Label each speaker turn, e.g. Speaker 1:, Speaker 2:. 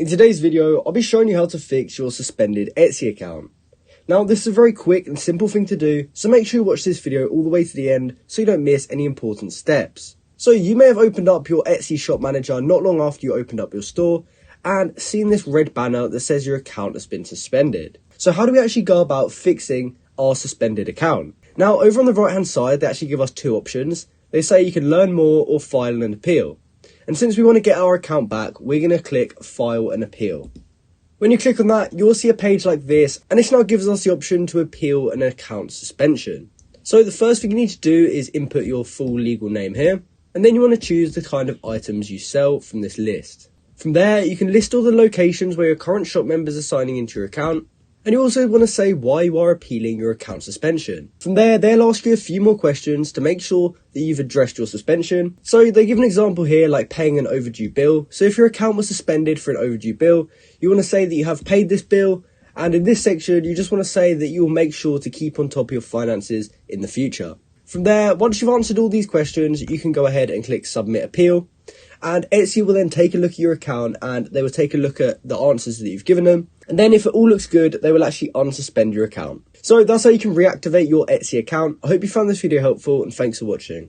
Speaker 1: In today's video, I'll be showing you how to fix your suspended Etsy account. Now, this is a very quick and simple thing to do, so make sure you watch this video all the way to the end so you don't miss any important steps. So you may have opened up your Etsy shop manager not long after you opened up your store and seen this red banner that says your account has been suspended. So how do we actually go about fixing our suspended account? Now, over on the right hand side, they actually give us two options. They say you can learn more or file an appeal. And since we want to get our account back, we're going to click File an Appeal. When you click on that, you'll see a page like this, and this now gives us the option to appeal an account suspension. So the first thing you need to do is input your full legal name here, and then you want to choose the kind of items you sell from this list. From there, you can list all the locations where your current shop members are signing into your account, and you also want to say why you are appealing your account suspension. From there, they'll ask you a few more questions to make sure that you've addressed your suspension. So they give an example here like paying an overdue bill. So if your account was suspended for an overdue bill, you want to say that you have paid this bill. And in this section, you just want to say that you will make sure to keep on top of your finances in the future. From there, once you've answered all these questions, you can go ahead and click Submit Appeal. And Etsy will then take a look at your account and they will take a look at the answers that you've given them. And then if it all looks good, they will actually unsuspend your account. So that's how you can reactivate your Etsy account. I hope you found this video helpful and thanks for watching.